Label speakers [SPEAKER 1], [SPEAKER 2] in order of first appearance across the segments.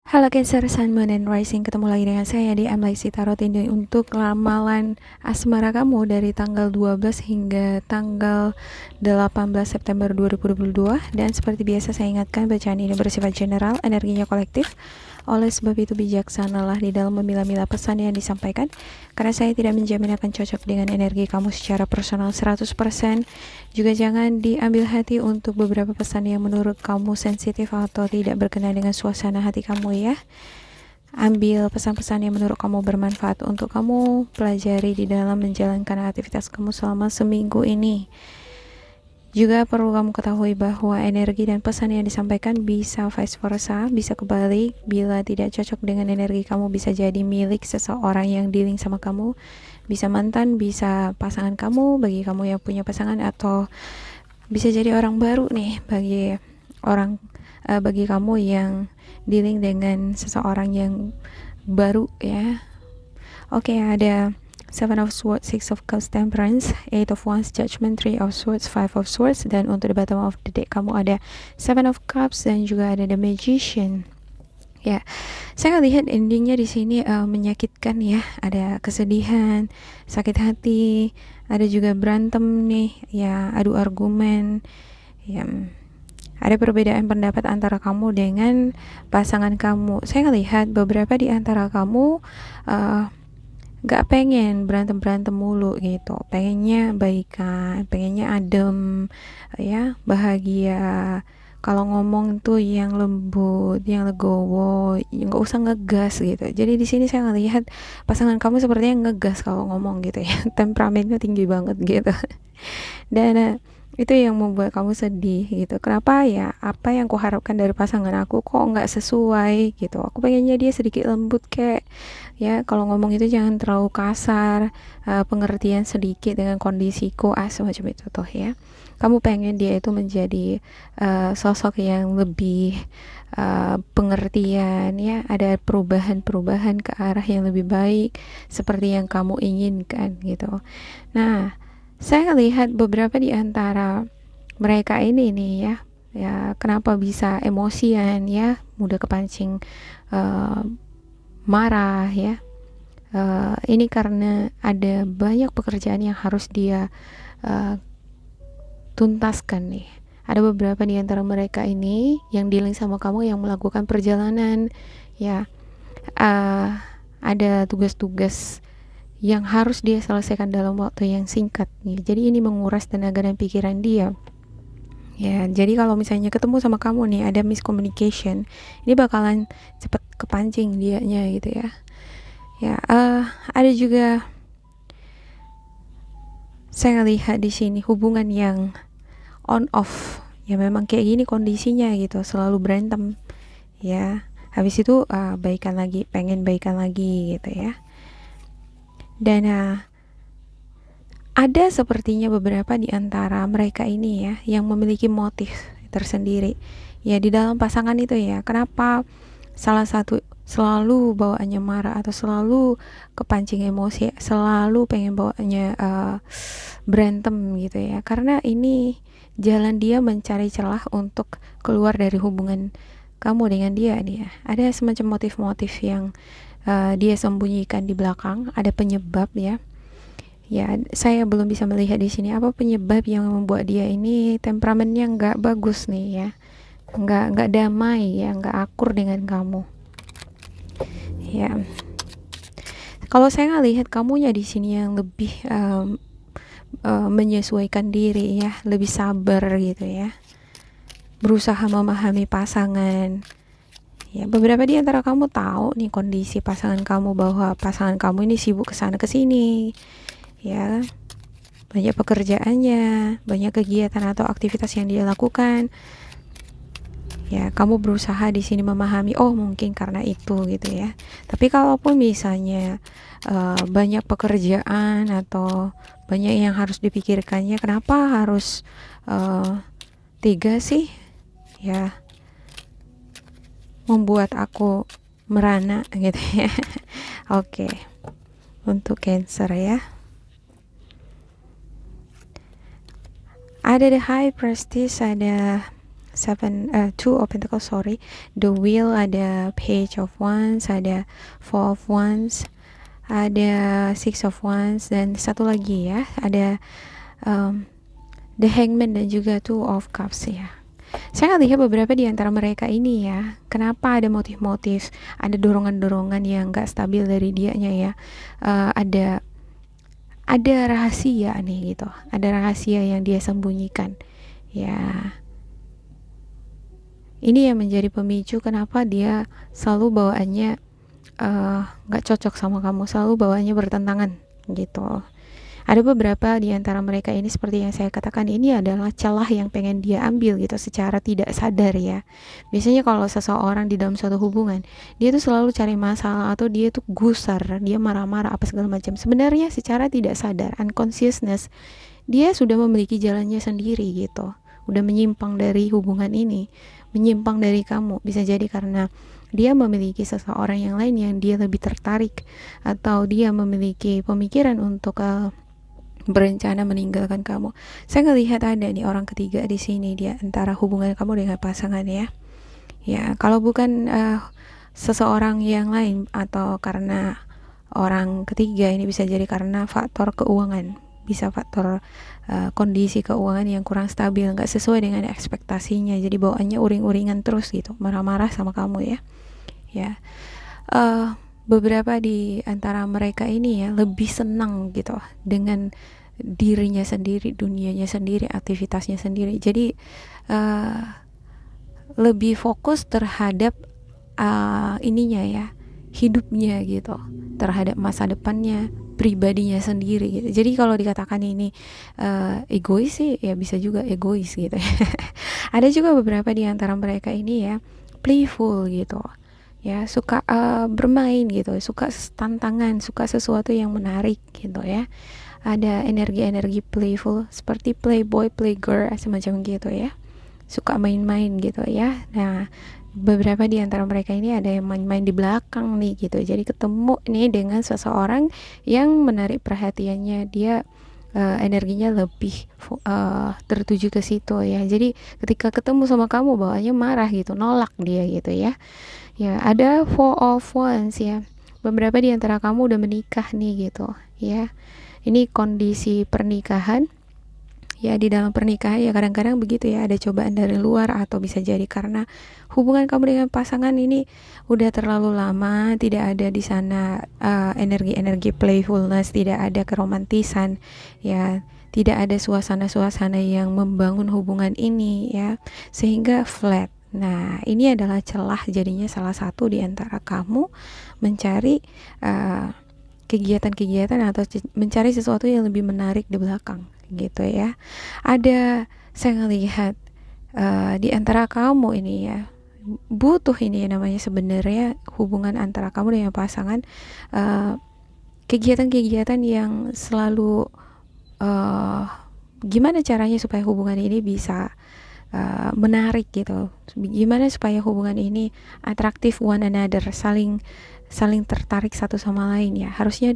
[SPEAKER 1] Halo Cancer, Sun, Moon, and Rising. Ketemu lagi dengan saya di MLC Tarot ini untuk ramalan asmara kamu dari tanggal 12 hingga tanggal 18 September 2022. Dan seperti biasa saya ingatkan, bacaan ini bersifat general, energinya kolektif. Oleh sebab itu bijaksanalah di dalam memilah-milah pesan yang disampaikan, karena saya tidak menjamin akan cocok dengan energi kamu secara personal 100%. Juga jangan diambil hati untuk beberapa pesan yang menurut kamu sensitif atau tidak berkenan dengan suasana hati kamu ya. Ambil pesan-pesan yang menurut kamu bermanfaat untuk kamu pelajari di dalam menjalankan aktivitas kamu selama seminggu ini. Juga perlu kamu ketahui bahwa energi dan pesan yang disampaikan bisa vice versa, bisa kebalik. Bila tidak cocok dengan energi kamu, bisa jadi milik seseorang yang dealing sama kamu. Bisa mantan, bisa pasangan kamu, bagi kamu yang punya pasangan, atau bisa jadi orang baru nih bagi kamu yang dealing dengan seseorang yang baru ya. Oke, ada Seven of Swords, Six of Cups, Temperance, Eight of Wands, Judgment, Three of Swords, Five of Swords, dan untuk the bottom of the deck kamu ada Seven of Cups dan juga ada The Magician. Ya, saya lihat endingnya di sini menyakitkan ya. Ada kesedihan, sakit hati, ada juga berantem nih, ya, adu argumen, ya. Ada perbedaan pendapat antara kamu dengan pasangan kamu. Saya lihat beberapa di antara kamu gak pengen berantem mulu gitu, pengennya baikan, pengennya adem ya, bahagia. Kalau ngomong tuh yang lembut, yang legowo, nggak usah ngegas gitu. Jadi di sini saya ngelihat pasangan kamu sepertinya ngegas kalau ngomong gitu ya, temperamennya tinggi banget gitu. Dan itu yang membuat kamu sedih gitu. Kenapa ya? Apa yang kuharapkan dari pasangan aku kok nggak sesuai gitu. Aku pengennya dia sedikit lembut kayak ya, kalau ngomong itu jangan terlalu kasar, pengertian sedikit dengan kondisiku, semacam itu tuh ya. Kamu pengen dia itu menjadi sosok yang lebih pengertian ya, ada perubahan-perubahan ke arah yang lebih baik seperti yang kamu inginkan gitu. Nah, saya lihat beberapa di antara mereka ini nih ya kenapa bisa emosian ya, mudah kepancing marah ya. Ini karena ada banyak pekerjaan yang harus dia uh, tuntaskan nih. Ada beberapa di antara mereka ini yang dealing sama kamu yang melakukan perjalanan ya. Ada tugas-tugas yang harus dia selesaikan dalam waktu yang singkat nih. Jadi ini menguras tenaga dan pikiran dia. Ya, jadi kalau misalnya ketemu sama kamu nih ada miscommunication, ini bakalan cepet kepancing dianya gitu ya. Ya, ada juga saya lihat di sini hubungan yang on off. Ya memang kayak gini kondisinya gitu, selalu berantem. Ya, habis itu baikan lagi, pengen baikan lagi gitu ya. Dan ada sepertinya beberapa di antara mereka ini ya yang memiliki motif tersendiri ya di dalam pasangan itu ya. Kenapa salah satu selalu bawaannya marah atau selalu kepancing emosi, selalu pengen bawaannya berantem gitu ya, karena ini jalan dia mencari celah untuk keluar dari hubungan kamu dengan dia nih ya. Ada semacam motif-motif yang dia sembunyikan di belakang, ada penyebab ya. Ya, saya belum bisa melihat di sini apa penyebab yang membuat dia ini temperamennya nggak bagus nih ya, nggak damai ya, nggak akur dengan kamu. Ya, kalau saya ngelihat kamunya di sini yang lebih menyesuaikan diri ya, lebih sabar gitu ya, berusaha memahami pasangan. Ya, beberapa di antara kamu tahu nih kondisi pasangan kamu, bahwa pasangan kamu ini sibuk kesana kesini ya, banyak pekerjaannya, banyak kegiatan atau aktivitas yang dia lakukan. Ya, kamu berusaha di sini memahami, oh mungkin karena itu gitu ya. Tapi kalaupun misalnya banyak pekerjaan atau banyak yang harus dipikirkannya, kenapa harus tega sih ya membuat aku merana gitu ya. Oke, untuk Cancer ya. Ada The High Priestess, ada Two of Pentacles, sorry. The Wheel, ada Page of Wands, ada Four of Wands, ada Six of Wands, dan satu lagi ya, ada The Hangman dan juga Two of Cups ya. Saya lihat beberapa di antara mereka ini ya, kenapa ada motif-motif, ada dorongan-dorongan yang gak stabil dari dianya ya. Ada rahasia nih gitu, ada rahasia yang dia sembunyikan ya. Ini yang menjadi pemicu kenapa dia selalu bawaannya gak cocok sama kamu, selalu bawaannya bertentangan gitu. Ada beberapa di antara mereka ini, seperti yang saya katakan, ini adalah celah yang pengen dia ambil gitu secara tidak sadar ya. Biasanya kalau seseorang di dalam suatu hubungan, dia tuh selalu cari masalah atau dia tuh gusar, dia marah-marah apa segala macam. Sebenarnya secara tidak sadar, unconsciousness, dia sudah memiliki jalannya sendiri gitu. Udah menyimpang dari hubungan ini, menyimpang dari kamu. Bisa jadi karena dia memiliki seseorang yang lain yang dia lebih tertarik, atau dia memiliki pemikiran untuk berencana meninggalkan kamu. Saya ngelihat ada nih orang ketiga di sini, dia antara hubungan kamu dengan pasangan ya. Ya, kalau bukan seseorang yang lain atau karena orang ketiga, ini bisa jadi karena faktor keuangan, bisa faktor kondisi keuangan yang kurang stabil, nggak sesuai dengan ekspektasinya, jadi bawaannya uring-uringan terus gitu, marah-marah sama kamu ya. Ya, beberapa di antara mereka ini ya lebih senang gitu dengan dirinya sendiri, dunianya sendiri, aktivitasnya sendiri. Jadi lebih fokus terhadap ininya ya, hidupnya gitu, terhadap masa depannya, pribadinya sendiri gitu. Jadi kalau dikatakan ini egois sih, ya bisa juga egois gitu. Ada juga beberapa di antara mereka ini ya playful gitu. Ya, suka bermain gitu, suka tantangan, suka sesuatu yang menarik gitu ya. Ada energi-energi playful seperti playboy, playgirl, semacam gitu ya. Suka main-main gitu ya. Nah, beberapa di antara mereka ini ada yang main-main di belakang nih gitu. Jadi ketemu nih dengan seseorang yang menarik perhatiannya, dia energinya lebih tertuju ke situ ya. Jadi ketika ketemu sama kamu bawaannya marah gitu, nolak dia gitu ya. Ya, ada Four of Wands ya. Beberapa di antara kamu udah menikah nih gitu ya. Ini kondisi pernikahan. Ya, di dalam pernikahan ya kadang-kadang begitu ya, ada cobaan dari luar, atau bisa jadi karena hubungan kamu dengan pasangan ini udah terlalu lama, tidak ada di sana energi-energi playfulness, tidak ada keromantisan ya, tidak ada suasana-suasana yang membangun hubungan ini ya, sehingga flat. Nah, ini adalah celah jadinya salah satu di antara kamu mencari kegiatan-kegiatan atau mencari sesuatu yang lebih menarik di belakang gitu ya. Saya ngelihat di antara kamu ini ya butuh ini ya, namanya sebenarnya hubungan antara kamu dengan pasangan, kegiatan-kegiatan yang selalu gimana caranya supaya hubungan ini bisa menarik gitu, gimana supaya hubungan ini atraktif one another, saling tertarik satu sama lain ya. Harusnya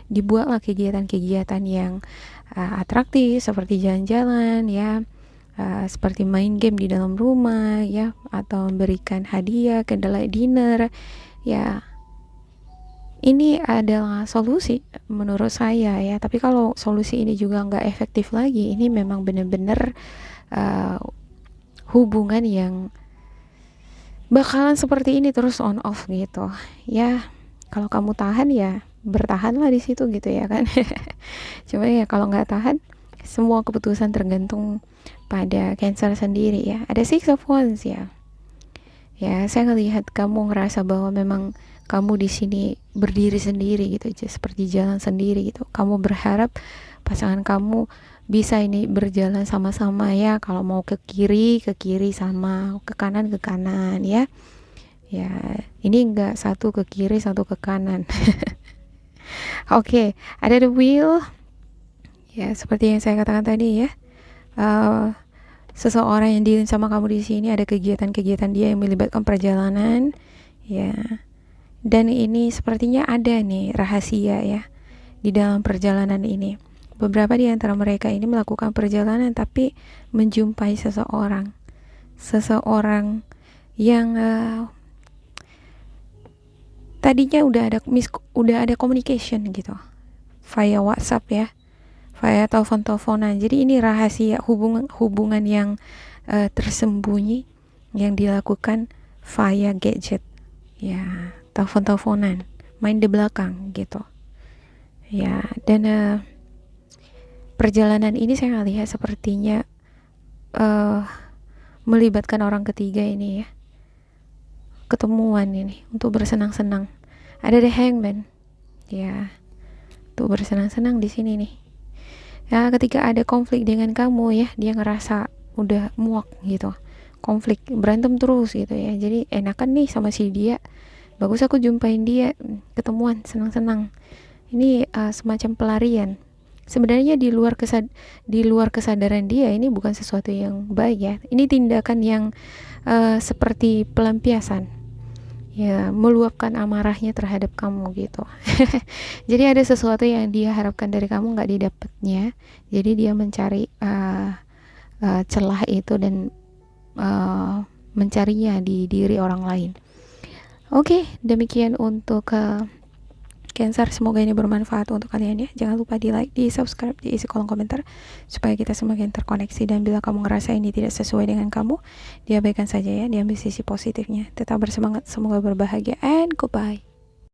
[SPEAKER 1] dibuatlah kegiatan-kegiatan yang atraktif, seperti jalan-jalan ya, seperti main game di dalam rumah ya, atau memberikan hadiah, candlelight dinner ya. Ini adalah solusi menurut saya ya. Tapi kalau solusi ini juga nggak efektif lagi, ini memang benar-benar hubungan yang bakalan seperti ini terus on off gitu ya. Kalau kamu tahan ya bertahanlah di situ gitu ya kan. Cuma ya kalau nggak tahan, semua keputusan tergantung pada Cancer sendiri ya. Ada Six of Wands ya. Ya, saya ngelihat kamu ngerasa bahwa memang kamu di sini berdiri sendiri gitu, seperti jalan sendiri gitu. Kamu berharap pasangan kamu bisa ini berjalan sama-sama ya. Kalau mau ke kiri sama, ke kanan ya. Ya, ini enggak satu ke kiri, satu ke kanan. Oke, ada the wheel. Ya, seperti yang saya katakan tadi ya. Seseorang yang dealing sama kamu di sini, ada kegiatan-kegiatan dia yang melibatkan perjalanan ya. Dan ini sepertinya ada nih rahasia ya di dalam perjalanan ini. Beberapa di antara mereka ini melakukan perjalanan tapi menjumpai seseorang. seseorang yang tadinya udah ada communication gitu via WhatsApp ya, via telepon-teleponan. Jadi ini rahasia hubungan yang tersembunyi yang dilakukan via gadget ya, telepon-teleponan, main di belakang gitu ya. Dan perjalanan ini saya lihat sepertinya melibatkan orang ketiga ini ya, ketemuan ini untuk bersenang-senang. Ada the hangman ya, untuk bersenang-senang di sini nih ya. Ketika ada konflik dengan kamu ya, dia ngerasa udah muak gitu, konflik, berantem terus gitu ya. Jadi enakan nih sama si dia, bagus aku jumpain dia, ketemuan senang-senang. Ini semacam pelarian. Sebenarnya di luar kesadaran dia ini bukan sesuatu yang baik ya. Ini tindakan yang seperti pelampiasan ya, meluapkan amarahnya terhadap kamu gitu. Jadi ada sesuatu yang dia harapkan dari kamu nggak didapatnya, jadi dia mencari celah itu dan mencarinya di diri orang lain. Oke, demikian untuk Cancer, semoga ini bermanfaat untuk kalian ya. Jangan lupa di like, di subscribe, di isi kolom komentar supaya kita semakin terkoneksi. Dan bila kamu ngerasa ini tidak sesuai dengan kamu, diabaikan saja ya, diambil sisi positifnya. Tetap bersemangat, semoga berbahagia, and goodbye.